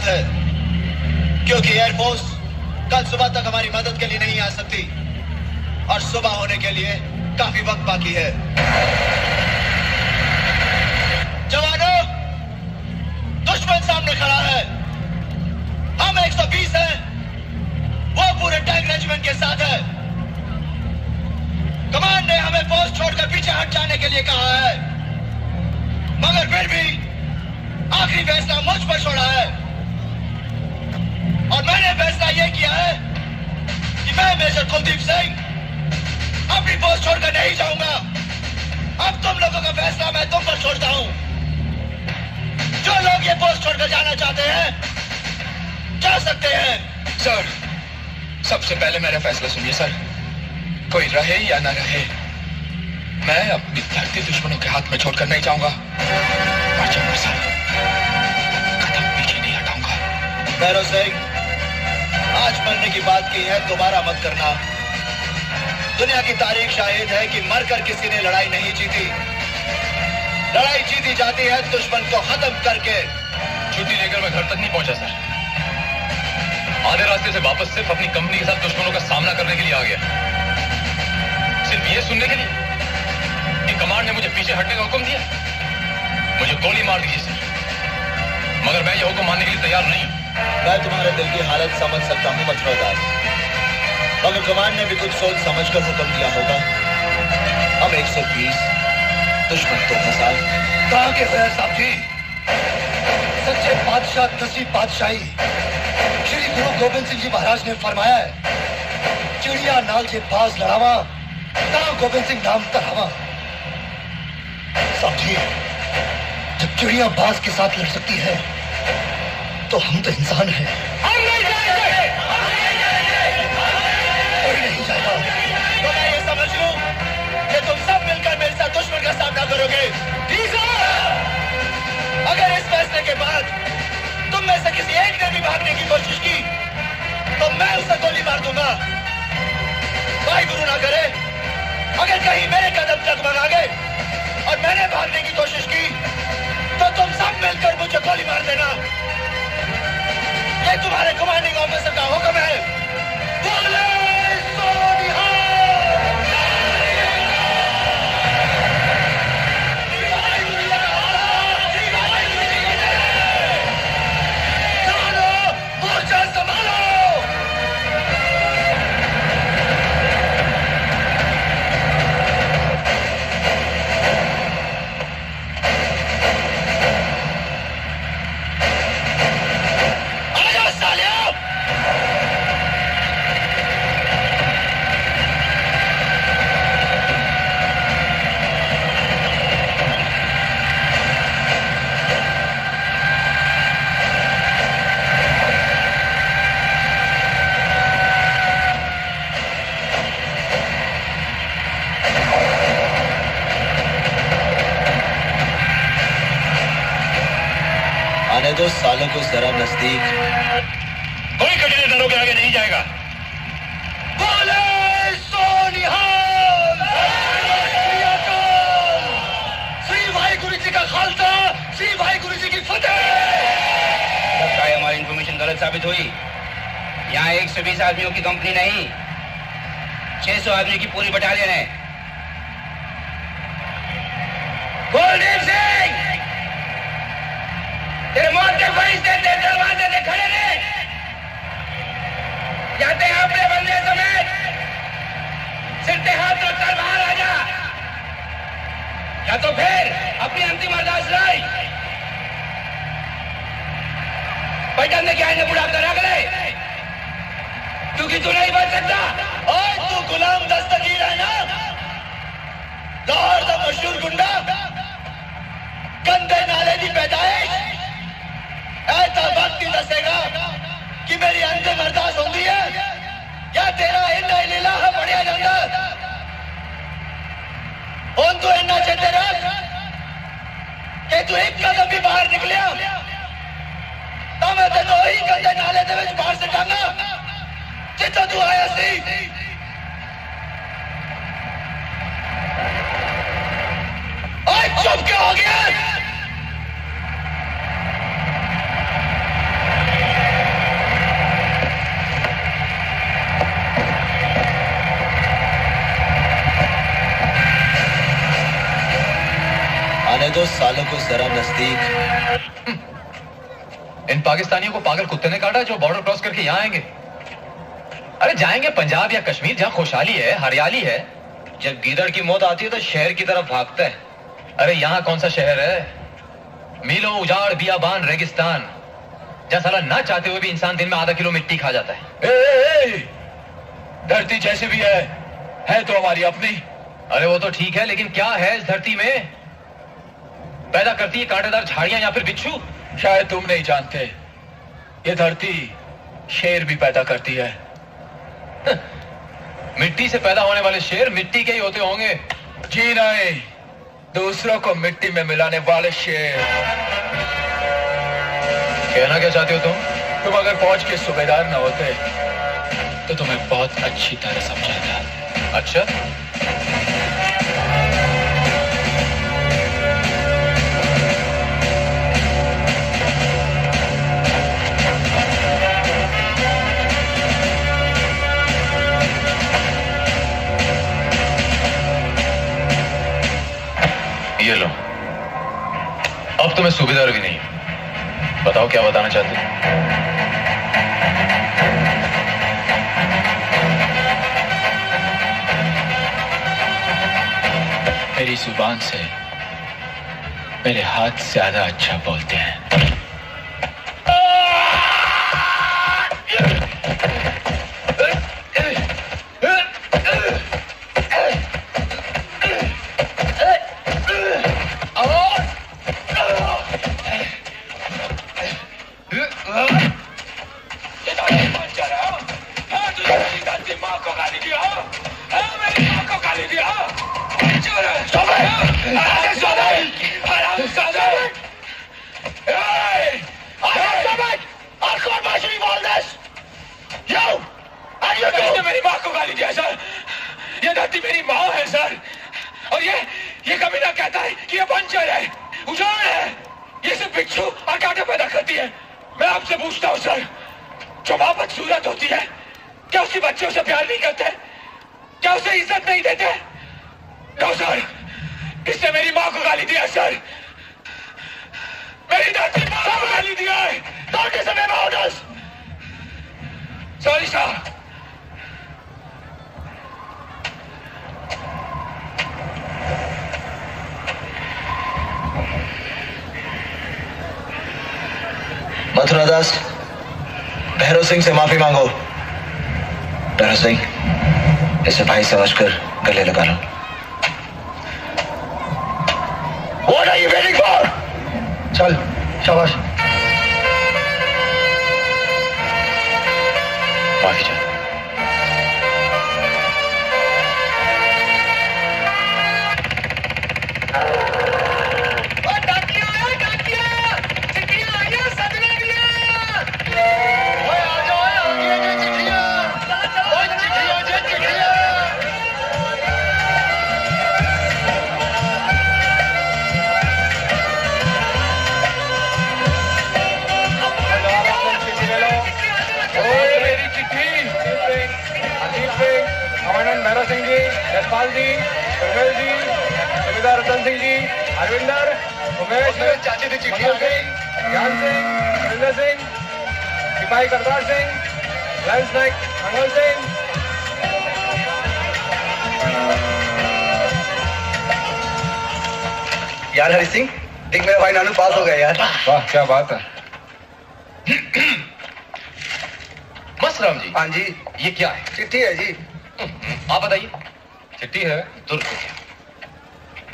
बात है, क्योंकि एयरफोर्स कल सुबह तक हमारी मदद के लिए नहीं आ सकती और सुबह होने के लिए काफी वक्त बाकी है। जवानों, दुश्मन सामने खड़ा है। हम 120 हैं, वो पूरे टैंक रेजिमेंट के साथ है। कमान ने हमें पोस्ट छोड़कर पीछे हट जाने के लिए कहा है, मगर फिर भी आखिरी फैसला मुझ पर छोड़ा है और मैंने फैसला यह किया है कि मैं मेजर कुलदीप सिंह अपनी पोस्ट छोड़कर नहीं जाऊंगा। अब तुम लोगों का फैसला मैं तुम पर छोड़ता हूं। जो लोग ये पोस्ट छोड़कर जाना चाहते हैं जा सकते हैं। सर, सबसे पहले मेरा फैसला सुनिए सर। कोई रहे या ना रहे, मैं अपनी धरती दुश्मनों के हाथ में छोड़कर नहीं जाऊंगा। मर जाऊंगा सर, कदम पीछे नहीं हटाऊंगा। भैरव सिंह, आज मरने की बात की है, दोबारा मत करना। दुनिया की तारीख शाहिद है कि मरकर किसी ने लड़ाई नहीं जीती। लड़ाई जीती जाती है दुश्मन को खत्म करके। छुट्टी लेकर मैं घर तक नहीं पहुंचा सर। आधे रास्ते से वापस सिर्फ अपनी कंपनी के साथ दुश्मनों का सामना करने के लिए आ गया, सिर्फ ये सुनने के लिए कि कमांड ने मुझे पीछे हटने का हुक्म दिया। मुझे गोली मार दीजिए सर, मगर मैं ये हुक्म मानने के लिए तैयार नहीं। मैं तुम्हारे दिल की हालत समझ सकता हूँ मछुआदास, मगर कमांड ने भी कुछ सोच समझकर हुक्म दिया होगा। हम 120, दुश्मन 2000। कहाँ के फैज साहब जी? सच्चे बादशाह 10वीं बादशाही श्री गुरु गोबिंद सिंह जी महाराज ने फरमाया है, चिड़िया नाल जे बाज लड़ावा ता गोबिंद सिंह नाम तरावा। साहब जी, जब चिड़िया बाज के साथ लड़ सकती है तो हम तो इंसान हैं। हम नहीं जाएंगे। कोई नहीं जाएगा। तो मैं ये समझ लूं कि तुम सब मिलकर मेरे साथ दुश्मन का सामना करोगे। ठीक है। अगर इस फैसले के बाद तुम में से किसी एक ने भी भागने की कोशिश की तो मैं उसे गोली मार दूंगा। भाई गुरु ना करे, अगर कहीं मेरे कदम तक बढ़ा गए और मैंने भागने की कोशिश की तो तुम सब मिलकर मुझे गोली मार देना। ये तुम्हारे कमांडिंग ऑफिसर का हुक्म है। बोले सो निहाल। दो सालों को जरा नजदीक। कोई कठिन दरों के आगे नहीं जाएगा। बोले सो निहाल। श्री वाहिगुरु जी का खालसा, श्री वाहिगुरु जी की फतेह। लगता है हमारी इंफॉर्मेशन गलत साबित हुई। यहाँ 120 आदमियों की कंपनी नहीं, 600 आदमी की पूरी बटालियन है। कुलदीप सिंह, तेरे मौत के फरिश्ते तेरे दरवाजे से खड़े रहे। जाते हैं अपने बंदे समेत, सिर पे हाथ रखकर बाहर आ जा, या तो फिर अपनी अंतिम अरदास लाई। पैटर्न ने क्या इन्हें बुढ़ा कर रख ले, क्योंकि तू नहीं बच सकता। और तू गुलाम दस्तगीर है ना, लाहौर का मशहूर गुंडा, गंदे नाले की पैदाइश। ऐसा वक्त ही दसेगा कि मेरी अंतिम अरदास होती है या तेरा इन्ना इलाहा पढ़िया जाता। हुण तू इन्ना चेते रख कि तू एक कदम भी बाहर निकलिया तो मैं तेन वही गंदे नाले दे विच बाहर सटांगा जिथों तू आया सी। चुप क्यों हो गया? दो सालों को जरा नजदीक। इन पाकिस्तानियों को पागल कुत्ते ने काटा जो बॉर्डर क्रॉस करके यहाँ आएंगे। अरे जाएंगे पंजाब या कश्मीर जहाँ खुशहाली है, हरियाली है। जब गीदड़ की मौत आती है तो शहर की तरफ भागता है। अरे यहाँ कौन सा शहर है? मीलों उजाड़, बियाबान, रेगिस्तान, जहाँ साला ना चाहते हुए भी इंसान दिन में आधा किलो मिट्टी खा जाता है। धरती जैसे भी है तो हमारी अपनी। अरे वो तो ठीक है, लेकिन क्या है इस धरती में? पैदा करती है कांटेदार झाड़ियां या फिर बिच्छू? शायद तुम नहीं जानते, ये धरती शेर भी पैदा करती है। मिट्टी से पैदा होने वाले शेर मिट्टी के ही होते होंगे। जी नहीं, दूसरों को मिट्टी में मिलाने वाले शेर। कहना क्या चाहते हो तुम? तुम अगर फौज के सूबेदार न होते तो तुम्हें बहुत अच्छी तरह समझाता। अच्छा, ये लो। अब तो मैं सूबेदार भी नहीं। बताओ क्या बताना चाहते हो? मेरी जुबान से मेरे हाथ ज्यादा अच्छा बोलते हैं। मेरी माँ को गाली दिया सर। ये धरती मेरी माँ है सर, और ये कमीना कहता है कि ये बंजर है, उजाड़ है, ये सिर्फ बिच्छू और कांटे पैदा करती है। मैं आपसे पूछता हूँ सर, जो माँ बदसूरत होती है क्या उसके बच्चे उसे प्यार नहीं करते? क्या उसे इज्जत नहीं देते? नो सर, इसने मेरी माँ को गाली दिया सर। मेरी धरती माँ को गाली दिया है। Sorry sir. मथुरा दास, भैरव सिंह से माफी मांगो। भैरव सिंह, इसे भाई समझकर गले लगा लो। What are you waiting for? चल, शाबाश। माफी चाहता। भैरव सिंह जी, यशपाल जी, सुमेल जी, सुबेदार रतन सिंह जी, हरविंदर, उमेश, चाची की चिट्ठी मंगल सिंह, ज्ञान सिंह, सुरेंद्र सिंह, सिपाही करतार सिंह, लंस नाइक मंगल सिंह। यार हरि सिंह, देख मेरा भाई नानू पास हो गया यार। वाह, क्या बात है। मस्त राम जी। हाँ जी, ये क्या है? चिट्ठी है जी। आप बताइए। चिट्ठी है।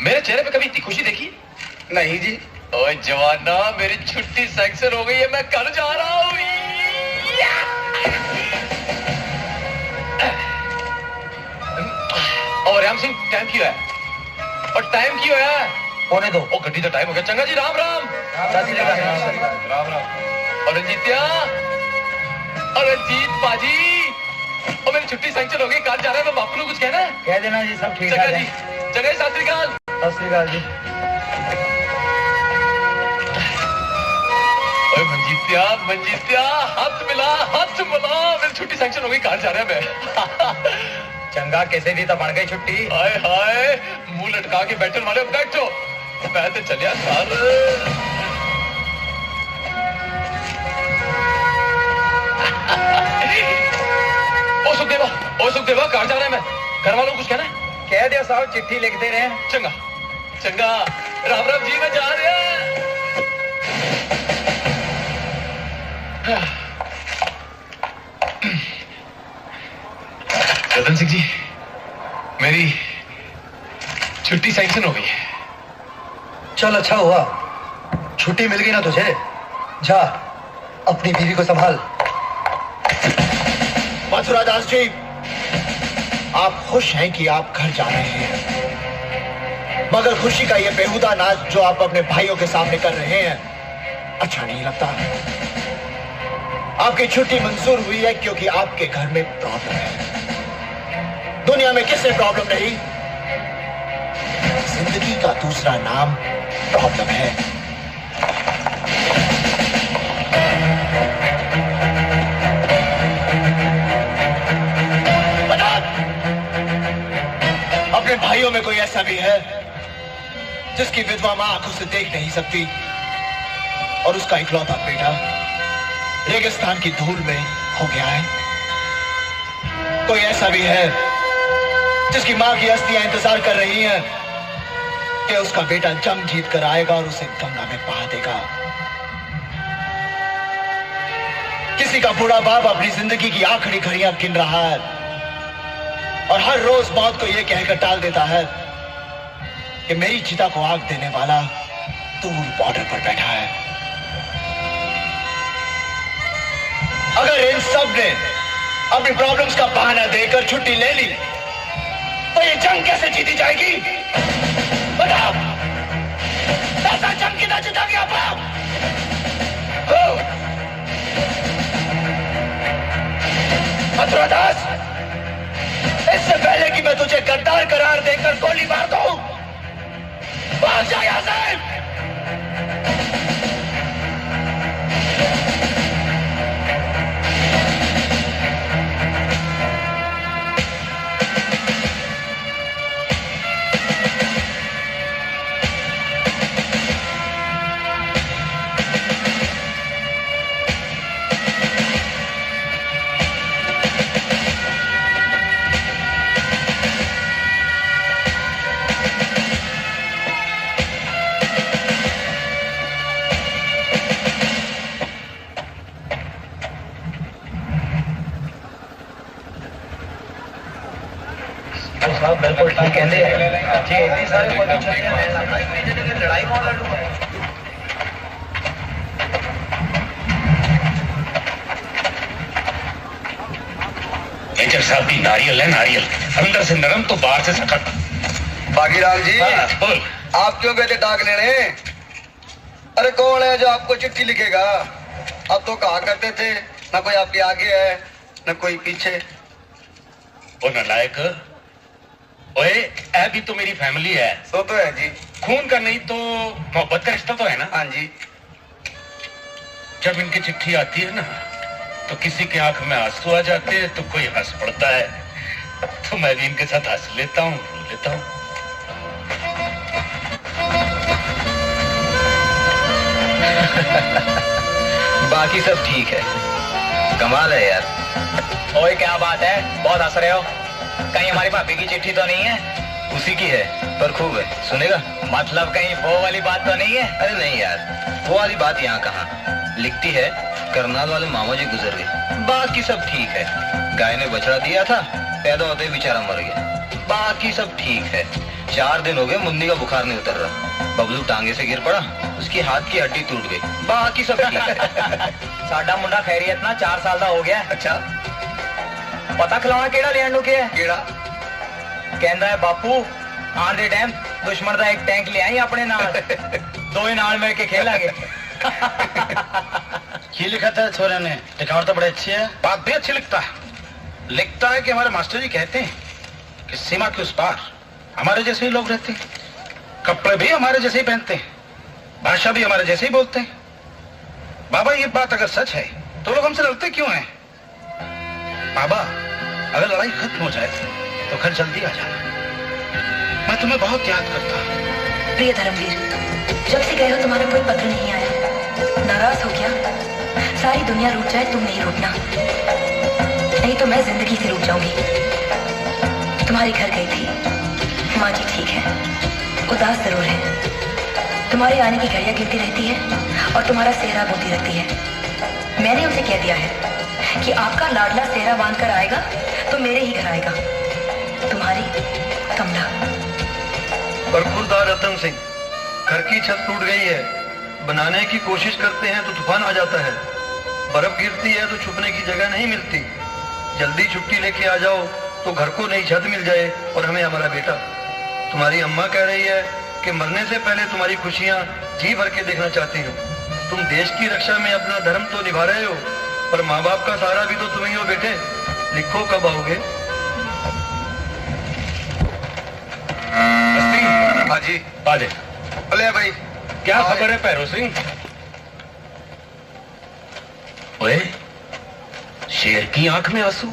मेरे चेहरे पे कभी इतनी खुशी देखी? नहीं जी। ओए जवाना, मेरी छुट्टी सैंक्शन हो गई है, मैं कल जा रहा हूँ। और राम सिंह, टाइम क्यों है? और टाइम क्यों है? होने दो। ओ गड्डी का टाइम हो गया। चंगा जी, राम राम। राम राम। और रंजीतिया, और रंजीत बाजी, और मेरी छुट्टी सैंक्शन हो गई, कल जा रहा है। मैं बापू को कुछ कहना है? कह देना जी, सब ठीक चंगा है। जी, चंगा जी, सत श्री अकाल। सत श्री अकाल जी। मंजीतिया, मंजीतिया, हाथ मिला, हाथ मिला। मेरी छुट्टी सैंक्शन हो गई, कल जा रहा है मैं। चंगा कैसे दी तो बन गई छुट्टी। हाय हाय, मुंह लटका के बैठने वाले, बैठो मैं तो चलिया सर। ओ सुखदेवा कहाँ जा रहे हैं? मैं घर वालों को कुछ कहना है? कह दिया साहब, चिट्ठी लिखते रहे। चंगा चंगा, राम राम जी, मैं जा रहा है। रतन सिंह जी, मेरी छुट्टी सैंक्शन हो गई है। चल अच्छा हुआ, छुट्टी मिल गई ना तुझे। जा अपनी बीवी को संभाल। मथुरा दास जी, आप खुश हैं कि आप घर जा रहे हैं, मगर खुशी का यह बेहुदा नाच जो आप अपने भाइयों के सामने कर रहे हैं अच्छा नहीं लगता। आपकी छुट्टी मंजूर हुई है क्योंकि आपके घर में प्रॉब्लम है। दुनिया में किससे प्रॉब्लम नहीं? जिंदगी का दूसरा नाम प्रॉब्लम है। बता, अपने भाइयों में कोई ऐसा भी है जिसकी विधवा मां आंखों से देख नहीं सकती और उसका इकलौता बेटा रेगिस्तान की धूल में हो गया है? कोई ऐसा भी है जिसकी मां की अस्थियां इंतजार कर रही हैं कि उसका बेटा जंग जीत कर आएगा और उसे गंगा में बहा देगा? किसी का बूढ़ा बाप अपनी जिंदगी की आखिरी घड़ियां गिन रहा है और हर रोज मौत को यह कहकर टाल देता है कि मेरी चिता को आग देने वाला दूर बॉर्डर पर बैठा है। अगर इन सब ने अपनी प्रॉब्लम्स का बहाना देकर छुट्टी ले ली तो ये जंग कैसे जीती जाएगी? बताओ, ऐसा जंग कितना जीता गया बाप? मथुरा दास, इससे पहले कि मैं तुझे गद्दार करार देकर गोली मार दूं, भाग जा यहां से। बिल्कुल ठीक कहते हैं जी। इतनी सारी लड़ाई कौन लड़ूंगा? मेजर साहब भी नारियल है, नारियल अंदर से नरम तो बाहर से सख्त। बागीराम जी, बोल। आप क्यों गए थे डाक लेने? अरे कौन है जो आपको चिट्ठी लिखेगा? आप तो कहा करते थे ना कोई आपके आगे है ना कोई पीछे। वो नालायक, ओए ऐ भी तो मेरी फैमिली है। सो तो है जी। खून का नहीं तो मोहब्बत का रिश्ता तो है ना। हाँ जी। जब इनकी चिट्ठी आती है ना तो किसी के आंख में आंसू आ जाते हैं तो कोई हंस पड़ता है, तो मैं भी इनके साथ हंस लेता हूँ, रो लेता हूँ। बाकी सब ठीक है। कमाल है यार। ओए क्या बात है, बहुत हंस रहे हो? कहीं हमारी भाभी की चिट्ठी तो नहीं है? उसी की है पर खूब है, सुनेगा? मतलब कहीं वो वाली बात तो नहीं है? अरे नहीं यार, वो वाली बात यहाँ कहाँ। लिखती है करनाल वाले मामा जी गुजर गए, बाकी सब ठीक है। गाय ने बछड़ा दिया था, पैदा होते ही बेचारा मर गया। बाकी सब ठीक है। 4 दिन हो गए मुन्नी का बुखार नहीं उतर रहा। बबलू टांगे से गिर पड़ा, उसकी हाथ की हड्डी टूट गई। बाकी सब ठीक है। साडा मुंडा खैरियत ना 4 साल का हो गया। अच्छा, पता खिलाना केड़ा लेन नु के है? केड़ा? कहंदा है बापू आन दे टाइम दुश्मन का एक टैंक ले आई अपने नाल, दो ही नाल मिल के खेलांगे। ये लिखा था छोरे ने, लिखावट तो बड़ी अच्छी है। बात भी अच्छी लिखता है। लिखता है कि हमारे मास्टर जी कहते हैं कि सीमा के उस पार हमारे जैसे ही लोग रहते हैं, कपड़े भी हमारे जैसे ही पहनते हैं, भाषा भी हमारे जैसे ही बोलते हैं। बाबा ये बात अगर सच है तो लोग हमसे लड़ते क्यों हैं? बाबा अगर लड़ाई खत्म हो जाए तो घर जल्दी आ जाना, मैं तुम्हें बहुत याद करता हूं। प्रिय धर्मवीर, जब से गए हो तुम्हारा कोई पत्र नहीं आया। नाराज हो क्या? सारी दुनिया रूठ जाए, तुम नहीं रूठना, नहीं तो मैं जिंदगी से रूठ जाऊंगी। तुम्हारे घर गई थी, माँ जी ठीक है, उदास जरूर है। तुम्हारे आने की घड़ियां गिरती रहती है और तुम्हारा सेहरा बोती रहती है। मैंने उसे कह दिया है कि आपका लाडला सेहरा बांध कर आएगा तो मेरे ही घर आएगा। तुम्हारी कमला। बरखुरदार रतन सिंह, घर की छत टूट गई है, बनाने की कोशिश करते हैं तो तूफान आ जाता है, बर्फ गिरती है तो छुपने की जगह नहीं मिलती। जल्दी छुट्टी लेके आ जाओ तो घर को नई छत मिल जाए और हमें हमारा बेटा। तुम्हारी अम्मा कह रही है कि मरने से पहले तुम्हारी खुशियां जी भर के देखना चाहती हूँ। तुम देश की रक्षा में अपना धर्म तो निभा रहे हो, पर माँ बाप का सहारा भी तो तुम्हें हो बेटे। लिखो कब आओगे? हाँ जी। बाजे बोले भाई, क्या खबर है पैरो सिंह? ओए, शेर की आंख में आंसू?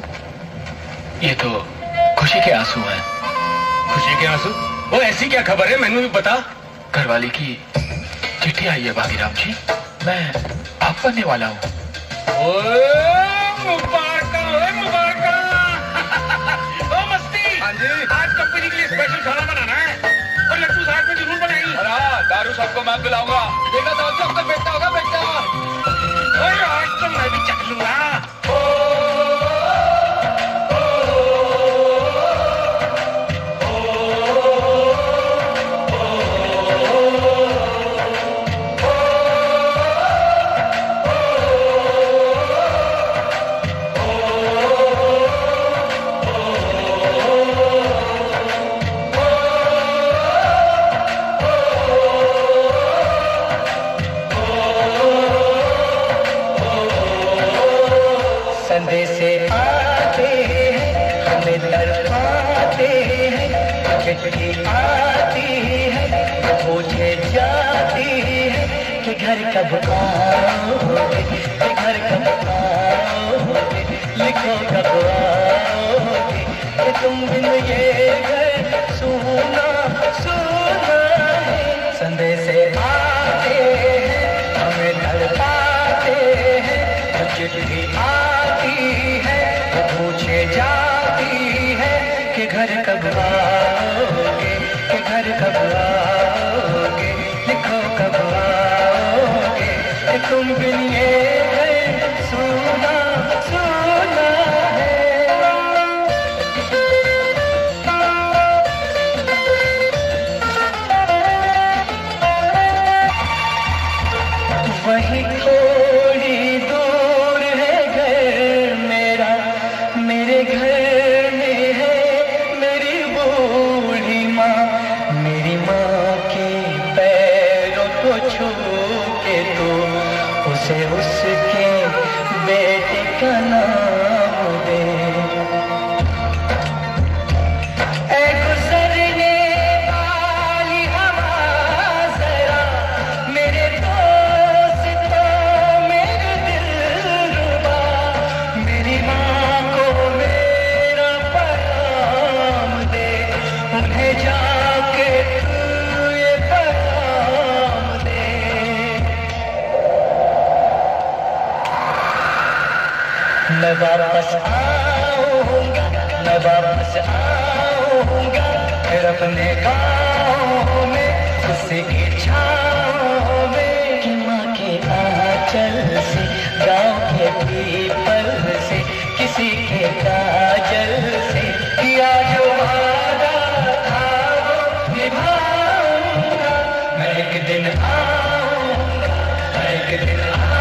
ये तो खुशी के आंसू हैं। खुशी के आंसू? वो ऐसी क्या खबर है, मैंने भी बता। घरवाली की चिट्ठी आई है भागीराम जी, मैं आप बनने वाला हूँ। मुबारक ओ मस्ती। हाँ जी। आज कंपनी के लिए स्पेशल खाना बनाना है और लड्डू साथ में जरूर बनाएंगे। दारू सबको मैं पिलाऊंगा। देखा तो जब तक बेटा होगा बेटा। आज तो मैं भी चख लूंगा। संदेशे आते हैं, हमें तड़पाते हैं, चिट्ठी आती है, पूछे जाती है कि घर कब आओगे, कि घर कब आओगे, लिखो कब आओगे, कि तुम बिन ये घर सुना सुना है। संदेशे आते हैं, हमें तड़पाते हैं, चिट्ठी पूछे जाती है कि घर कब आओगे, कि घर कब आओगे, लिखो कब आओगे, कि तुम बिन ये सुना सुना है। वही थोड़ी दूर है घर मेरा, मेरे घर में है मेरी बूढ़ी माँ। मेरी माँ के पैरों को छू के तो उसे उसके बेटे का नाम दे। ऐ गुजरने वाली हवा जरा मेरे दोस्तों, मेरे दिलरुबा, मेरी माँ को मेरा पैगाम दे, उन्हें जाके तू ये पैगाम दे। मैं वापस आऊंगा, मैं वापस आऊंगा, फिर अपने गाँव में उसकी छाँव में, कि माँ के आंचल से, गाँव के पीपल से, किसी के काजल से किया जो वादा था वो निभाऊंगा। मैं एक दिन आऊंगा, मैं एक दिन आऊंगा।